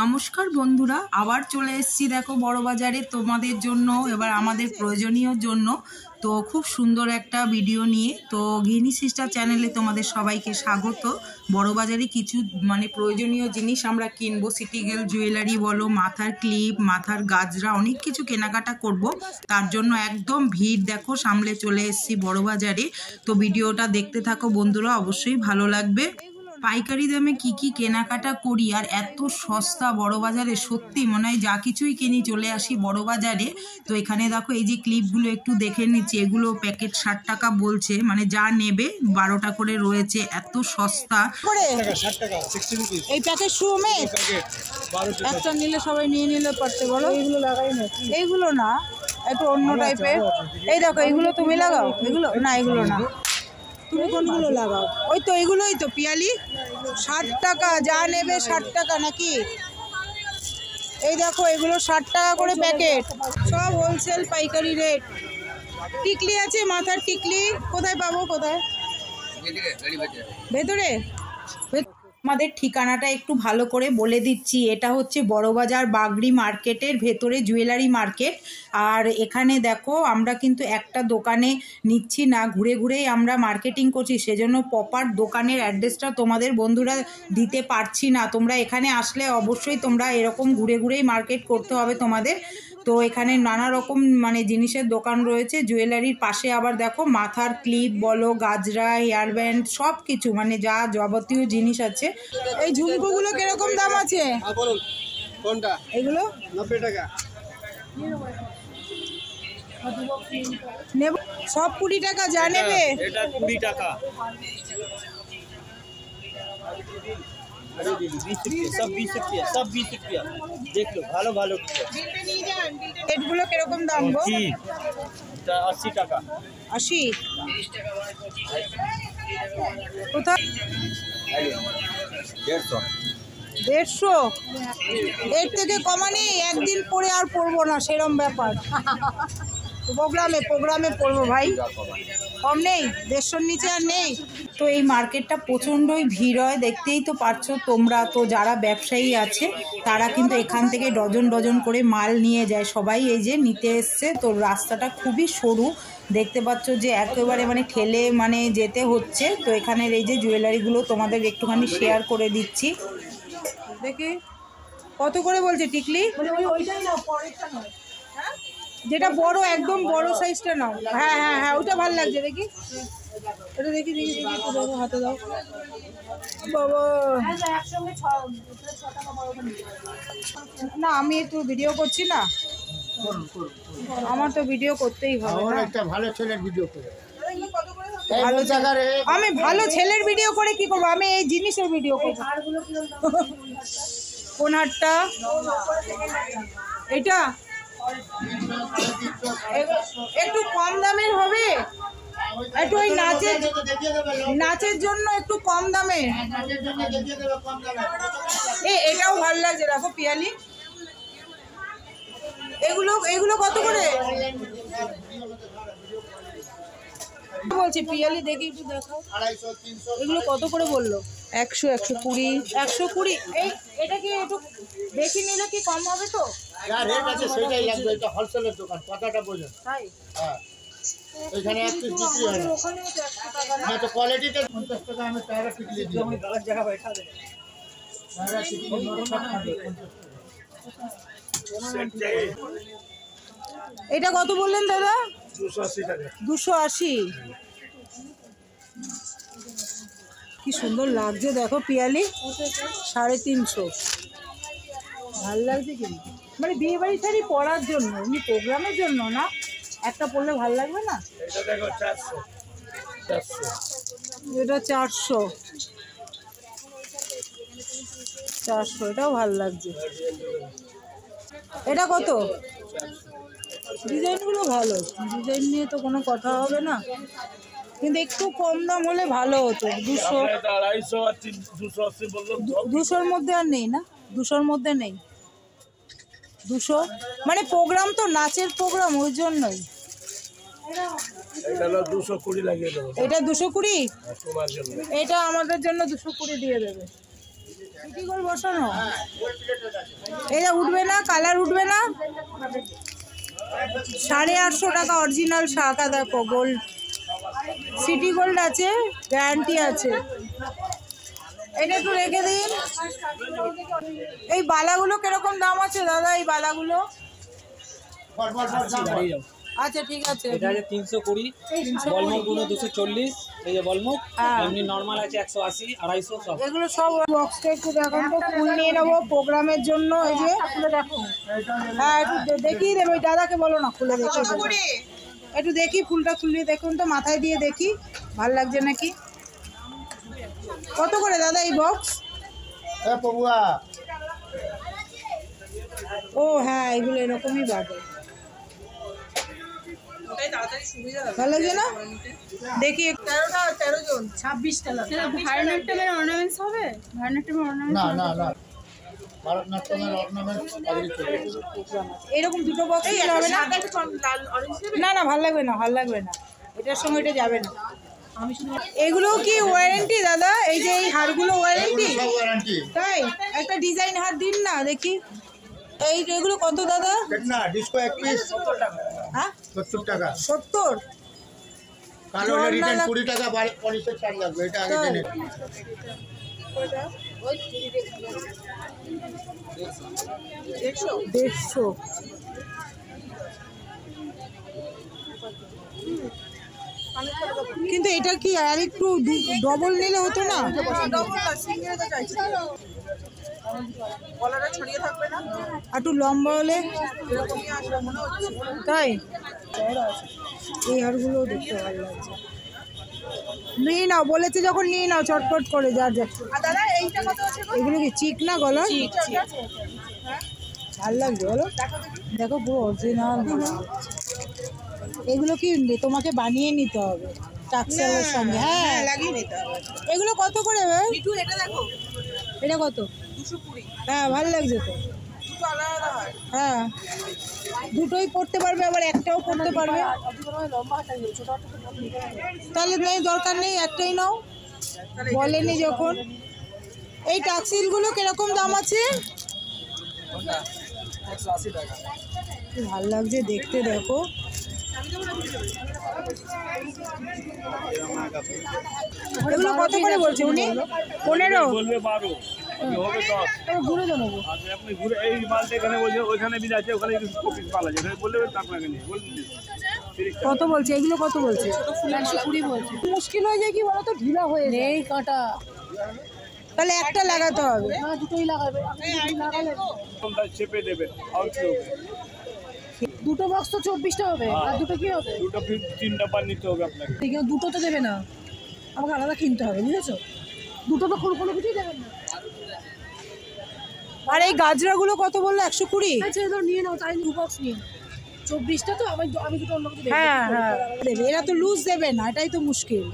নমস্কার বন্ধুরা, আবার চলে এসেছি দেখো বড় বাজারে তোমাদের জন্য, এবার আমাদের প্রয়োজনীয় জন্য। তো খুব সুন্দর একটা ভিডিও নিয়ে, তো গৃহিণী সিস্টার চ্যানেলে তোমাদের সবাইকে স্বাগত। বড় বাজারে কিছু প্রয়োজনীয় জিনিস আমরা কিনবো, সিটিগেল জুয়েলারি বলো, মাথার ক্লিপ, মাথার গাজরা, অনেক কিছু কেনাকাটা করব। তার জন্য একদম ভিড় দেখো, সামলে চলে এসেছি বড় বাজারে। তো ভিডিওটা দেখতে থাকো বন্ধুরা, অবশ্যই ভালো লাগবে। পাইকারি দামে কি কেনাকাটা করি আর এত সস্তা বড় বাজারে, সত্যি মনে হয় যা কিছুই কিনি চলে আসি বড় বাজারে। তো এখানে দেখো এই যে ক্লিপগুলো একটু দেখে নিচ্ছি, এগুলো প্যাকেট 60 টাকা বলছে, মানে যা নেবে 12টা করে রয়েছে, এত সস্তা। এই প্যাকেট শুমে একটা নিলে সবাই নিয়ে নিলে পারতে বলো। এইগুলো লাগাই না, এইগুলো না, একটু অন্য টাইপের। এই দেখো এইগুলো তুমি লাগাও, এগুলো না, এগুলো না, তুমি কোনগুলো লাগাও? ওই তো এগুলোই তো পিয়ালি, 60 টাকা, যা নেবে 60 টাকা নাকি। এই দেখো এগুলো 60 টাকা করে প্যাকেট, সব হোলসেল পাইকারি রেট। টিকলি আছে, মাথার টিকলি কোথায় পাবো? কোথায়? ভেতরে। আমাদের ঠিকানাটা একটু ভালো করে বলে দিচ্ছি, এটা হচ্ছে বড়বাজার বাগড়ি মার্কেটের ভেতরে জুয়েলারি মার্কেট। আর এখানে দেখো আমরা কিন্তু একটা দোকানে নিচ্ছি না, ঘুরে ঘুরেই আমরা মার্কেটিং করছি, সেজন্য প্রপার দোকানের অ্যাড্রেসটা তোমাদের বন্ধুরা দিতে পারছি না। তোমরা এখানে আসলে অবশ্যই তোমরা এরকম ঘুরে ঘুরেই মার্কেট করতে হবে তোমাদের। তো এখানে নানা রকম জিনিসের দোকান রয়েছে। জুয়েলারির পাশে আবার দেখো মাথার ক্লিপ বলো, গাজরা, হেয়ার ব্যান্ড, সব কিছু যা যাবতীয় জিনিস আছে। এই ঝুমকোগুলো কিরকম দাম আছে? কোনটা? এগুলো 90 টাকা। নেব সব 20 টাকা, যা নেবে। এটা 20 টাকা। सब 20 रुपया, सब 20 रुपया। देख लो, ভালো ভালো। এগুলো কিরকম দাম গো? 80 টাকা। 80? কোথায়? 150? এর থেকে কমানি একদিন পরে আর পরবো না, সেরম ব্যাপার। প্রোগ্রামে পড়বো ভাই, কম নেই, 150-র নিচে আর নেই। তো এই মার্কেটটা প্রচণ্ডই ভিড় হয়, দেখতেই তো পারছো তোমরা। তো যারা ব্যবসায়ী আছে তারা কিন্তু এখান থেকে ডজন ডজন করে মাল নিয়ে যায়, সবাই এই যে নিতে এসছে। তো রাস্তাটা খুবই সরু, দেখতে পাচ্ছ যে একেবারে ঠেলে যেতে হচ্ছে। তো এখানের এই যে জুয়েলারিগুলো তোমাদের একটুখানি শেয়ার করে দিচ্ছি। দেখি কত করে বলছে টিকলি? ওইটাই নাও, পরেরটা নাও, যেটা বড়, একদম বড় সাইজটা নাও। হ্যাঁ হ্যাঁ হ্যাঁ, ওটা ভালো লাগছে। দেখি এটা, দেখি দেখি দেখি, দাও হাতে দাও বাবা। না আমি একটু ভিডিও করছি না, আমার তো ভিডিও করতেই হবে। একটা ভালো ছেলের ভিডিও করে, আমি ভালো ছেলের ভিডিও করে কি করবো? আমি এই জিনিসের ভিডিও করবো। কোন হাটটা? এটা একটু কম দামের হবে, একটু ওই নাচের জন্য একটু কম দামে। এটাও ভালো লাগছে, দেখো পিয়ালি। এগুলো কত করে বলছে পিয়ালি? দেখি একটু দেখাও, এগুলো কত করে বললো? 100, 120, 120। এটা কি একটু বেশি নিলে কি কম হবে? তো রেট আছে সেটাই লাগবে, এটা হোলসেলের দোকান, কথাটা বোঝেন। তাই? হ্যাঁ, এখানে এক পিস বিক্রি হয় না। না তো কোয়ালিটিতে 50 টাকা আমি টায়ার টিকলি দিই, আমি গলার জায়গা बैठा দেব। টায়ার টিকলি এটা কত বললেন দাদা? 280 টাকা। 280? কি সুন্দর লাগছে দেখো পিয়ালি, 350। ভালো লাগছে কিন্তু, বিয়ে বাড়ি শাড়ি পরার জন্য, এমনি প্রোগ্রামের জন্য না, একটা পরলে ভালো লাগবে না? এটা দেখো 400। এটা 400, এটাও ভালো লাগছে। এটা কত? ডিজাইনগুলো ভালো, ডিজাইন নিয়ে তো কোনো কথা হবে না, কিন্তু একটু কম দাম হলে ভালো হতো। 200, 200-র মধ্যে আর নেই না? 200-র মধ্যে নেই। 200 প্রোগ্রাম তো, নাচের প্রোগ্রাম, ওই জন্যই। এটা 220 লাগিয়ে দেবো। এটা 220? এটা আমাদের জন্য 220 দিয়ে দেবে। সিটি গোল্ড বসানো, হ্যাঁ গোল্ড প্লেটেড আছে। এটা উঠবে না, কালার উঠবে না। 850 টাকা অরিজিনাল শাখা, দেখো গোল্ড, সিটি গোল্ড আছে, গ্যারান্টি আছে। এটা একটু রেখে দিন। এই বালাগুলো কিরকম দাম আছে দাদা? এই বালাগুলো বল বল বল দাম বল। আচ্ছা ঠিক আছে, এটা আছে 320, বলমুখ গুলো 240, এই যে বলমুখ, এমনি নরমাল আছে 180, 250 সব। এগুলো সব বক্সটা একটু দেখান তো, ফুল নিয়ে নেবো প্রোগ্রামের জন্য। এই যে হ্যাঁ, একটু দেখিয়ে দেবো, ওই দাদাকে বলো না খুলে দেখে একটু দেখি, ফুলটা খুলিয়ে দেখুন তো, মাথায় দিয়ে দেখি ভাল লাগছে নাকি। কত করে দাদা এই বক্স? এ পবুয়া, ও হ্যাঁ, এগুলো এরকমই বাড়ে, ভালো লাগছে না? দেখি 13 জন 26 টাকা। ভারতনাট্যমের অর্নামেন্টস হবে? ভারতনাট্যমের অর্নামেন্টস না না না, ভারতনাট্যমের অর্নামেন্ট আগে চলে গেছে। এরকম দুটো বক্স হবে না? না না, ভালো লাগবে না, ভালো লাগবে না, এটার সঙ্গে এটা যাবে না। এগুলো কি ওয়ারেন্টি দাদা? এই যে এই হারগুলো ওয়ারেন্টি? সব ওয়ারেন্টি। তাই? একটা ডিজাইন হার দিন না দেখি। এই এগুলো কত দাদা? দেখ না, ডিস্কো এক পিস 70 টাকা। হ্যাঁ 70 টাকা। 70? কালো হলে রিটার্ন 20 টাকা পলিশের চার্জ লাগবে, এটা আগে জেনে। 150। কিন্তু এটা কি আর একটু ডবল নিলে হতো না? একটু লম্বা হলে, তাই এই হারগুলো দেখতে ভালো লাগছে। নিয়ে নাও বলেছে যখন, নিয়ে নাও চটপট করে, যার যা। এগুলো কি চিক না গলা? ভালো লাগছে বলো, দেখো পুরো অরিজিনাল। এগুলো কি তোমাকে বানিয়ে নিতে হবে টাক্সেলের সঙ্গে? হ্যাঁ লাগিয়ে নিতে হবে। এগুলো কত করে? এটা দেখো, এটা কত? 220। হ্যাঁ ভালো লাগছে তো, হ্যাঁ দুটোই পড়তে পারবে, আবার একটাও পড়তে পারবে। তাহলে নেই, দরকার নেই, একটাই নাও, বলেনি যখন। এই টাক্সিলগুলো কিরকম দাম আছে? 180 টাকা। ভালো লাগছে দেখতে, দেখো। এগুলো কত করে বলছে উনি? 15 বলবে 12 হবে 10। ঘুরে দেবো। আচ্ছা আপনি ঘুরে এই মালটা এখানে বলছে, ওইখানে বিল আছে, ওখানে কপিস মাল আছে, ওখানে বললে আপনাকে নিয়ে বলুন। কত বলছে এগুলো? কত বলছে? 120 বলছে। মুশকিল হয়ে যায় কি বলতো, ঢিলা হয়ে যায় এই কাঁটা, তাহলে একটা লাগাতে হবে না, দুটোই লাগাবে। তোমরা চেপে দেবে আউট হবে। দুটো বক্স তো 24টা হবে, আর দুটো কি হবে? দুটো 3 নাম্বার নিতে হবে আপনাকে। ঠিক আছে, দুটো তো দেবে না, আমাকে আলাদা কিনতে হবে, বুঝেছো? দুটো তো কোনো কিছুই দেবেন না। আর এই গাজরাগুলো কত বললো? 120? আচ্ছা এগুলো নিয়ে নাও, তাই 2 বক্স নিন। 24টা তো আমি দুটো অন্য কিছু দেব। হ্যাঁ হ্যাঁ দেবে, এরা তো লুজ দেবে না, এটাই তো মুশকিল।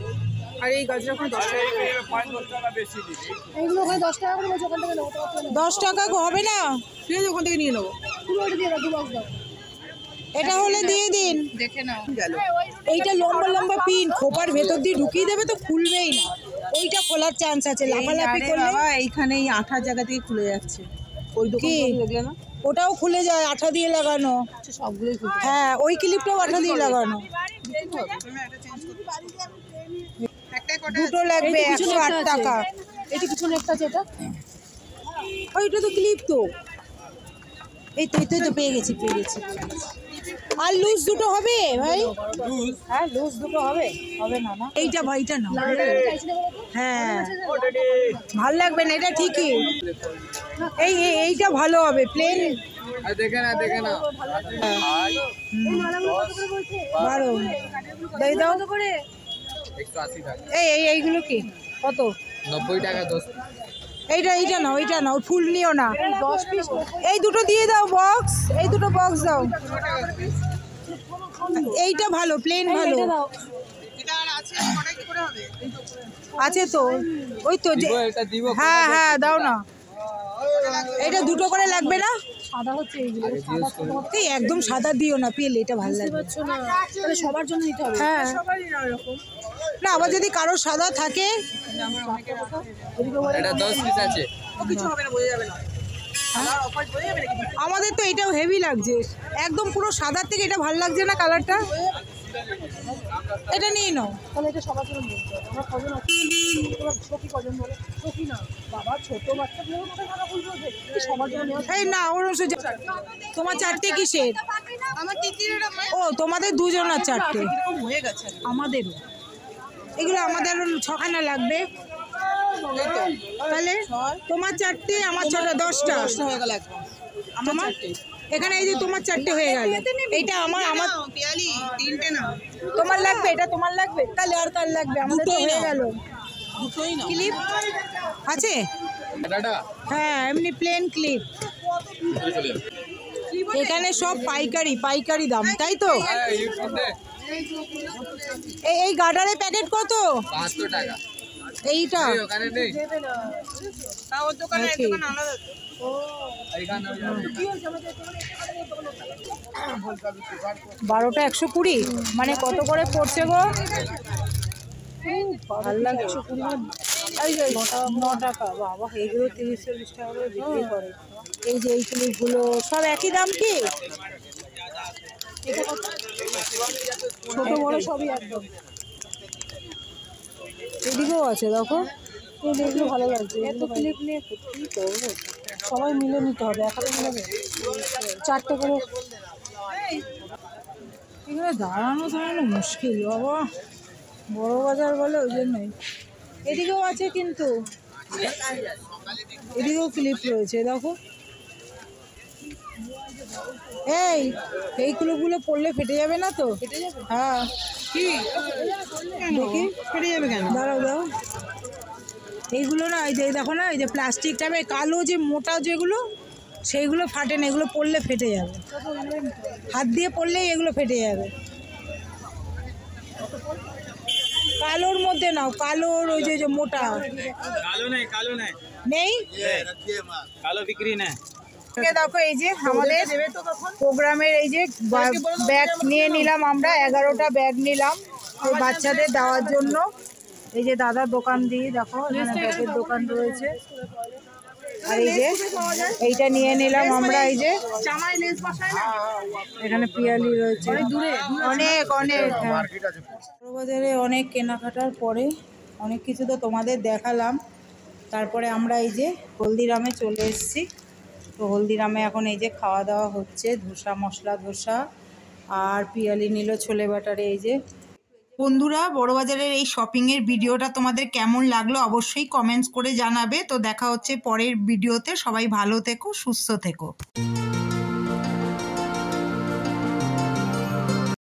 আর এই গাজরা ওখানে 10 টাকা, 5-10 টাকা বেশি দিবে। এইগুলো ওখানে 10 টাকা করে বলছে, ওখান থেকে নেবো। 10 টাকা হবে না? ঠিক আছে, ওখান থেকে নিয়ে নেবো। পুরো ওটা দিয়ে দাও, 2 বক্স দাও। এটা হলে দিয়ে দিন, দেখে নাও। এইটা লম্বা লম্বা পিন, খোপার ভেতর দিয়ে ঢুকিয়ে দেবে তো খুলবেই না, ওইটা খোলার চান্স আছে। লাফালাফি করলে এইখানে এই আঠার জায়গা থেকে খুলে যাচ্ছে। ওই দোকানে দেখলে না, ওটাও খুলে যায়, আঠা দিয়ে লাগানো। সবগুলোই খুলে, হ্যাঁ ওই ক্লিপটাও আঠা দিয়ে লাগানো। দুটো লাগবে 108 টাকা। এটা কিছু একটা আছে, এটা ওইটা তো ক্লিপ তো। এই তো পেয়ে গেছি। আর লুজ দুটো হবে ভাই? হ্যাঁ লুজ দুটো হবে না না? এইটা ভাইটা না, হ্যাঁ ভালো লাগবে না, এটা ঠিকই। এইটা ভালো হবে, প্লেন। দেখে না 12 দাও করে। 180 টাকা। এইগুলো কি কত? 90 টাকা 10। এইটা নাও, ফুল নিও না। 10 পিস এই দুটো দিয়ে দাও বক্স, এই দুটো বক্স দাও। এইটা ভালো, প্লেন ভালো আছে তো, ওই তো হ্যাঁ দাও না। এটা দুটো করে লাগবে না? সাদা হচ্ছে এইগুলো, এই একদম সাদা দিও না, পেলে এটা ভালো লাগবে না, তাহলে সবার জন্য নিতে হবে। হ্যাঁ সবারই না এরকম না, আবার যদি কারো সাদা থাকে। এটা 10 পিস আছে। কিছু হবে না, বোঝা যাবে না। আমাদের তো এটাও হেভি লাগছে, একদম পুরো সাদার থেকে এটা ভালো লাগছে না কালারটা। এটা নিয়ে নাও তাহলে, এটা সবার জন্য বলতে হবে। আমরা কজন আছি, তোমার সখী কজন বলে? সখী না বাবা, ছোট বাচ্চা সবার জন্য। এই না ওর তোমার চারটে কিসের? আমার ও তোমাদের দুজনের চারটে হয়ে গেছে। আমাদেরও এগুলো আমাদের ছখানা লাগবে, তাহলে তোমার চারটে আমার ছটা, 10টা হয়ে গেল। আমার এখানে এই যে তোমার চারটে হয়ে গেল, এইটা আমার তিনটে না তোমার লাগবে, এটা তোমার লাগবে, তাহলে আর কার লাগবে? আমাদের তো হয়ে গেল। ক্লিপ আছে? হ্যাঁ এমনি প্লেন ক্লিপ। এখানে সব পাইকারি দাম, তাই তো? এই গার্ডারের প্যাকেট কত? 500 টাকা। এইটা বারোটা 120, মানে কত করে পড়ছে গো? ভালো লাগে 9 টাকা। বাবা এইগুলো 30-40 টাকা করে বিক্রি করে। এই যে এই ক্লিপগুলো সব একই দাম কি? ছোট বড় সবই একদম। এদিকেও আছে দেখো, এগুলো ভালো লাগছে। এত ক্লিপ নিয়ে কি করবো, সবাই মিলে নিতে হবে, একাতে মিলে 4টে করে। এখানে দাঁড়ানো মুশকিল বাবা, বড় বাজার বলে ওই জন্যই। এদিকেও আছে কিন্তু, এদিকেও ক্লিপ রয়েছে দেখো। এই ক্লিপগুলো পড়লে ফেটে যাবে না তো? হ্যাঁ কি দেখি ফেটে যাবে কেন? দাঁড়াও এইগুলো না, এই যে দেখো না, এই যে প্লাস্টিক টাইপের কালো যে মোটা যেগুলো, সেইগুলো ফাটে না, এগুলো পড়লে ফেটে যাবে। হাত দিয়ে পড়লেই এগুলো ফেটে যাবে। কালোর মধ্যে নাও, কালোর ওই যে মোটা। নেই কালো বিক্রি না। দেখো এই যে আমাদের প্রোগ্রামের এই যে ব্যাগ নিয়ে নিলাম আমরা, 11টা ব্যাগ নিলাম ওই বাচ্চাদের দেওয়ার জন্য। এই যে দাদার দোকান দিয়ে দেখো, এখানে ব্যাগের দোকান রয়েছে। আর এই যে এইটা নিয়ে নিলাম আমরা, এই যে এখানে পিয়ালি রয়েছে, অনেক বাজারে অনেক কেনাকাটার পরে অনেক কিছু তো তোমাদের দেখালাম। তারপরে আমরা এই যে হলদিরামে চলে এসেছি। তো হলদিরামে এখন এই যে খাওয়া দাওয়া হচ্ছে, ধোসা, মশলা ধোসা, আর পিয়ালি নিল ছোলে বাটারে। এই যে বন্ধুরা, বড়বাজারের এই শপিংয়ের ভিডিওটা তোমাদের কেমন লাগলো অবশ্যই কমেন্টস করে জানাবে। তো দেখা হচ্ছে পরের ভিডিওতে, সবাই ভালো থেকো, সুস্থ থেকো।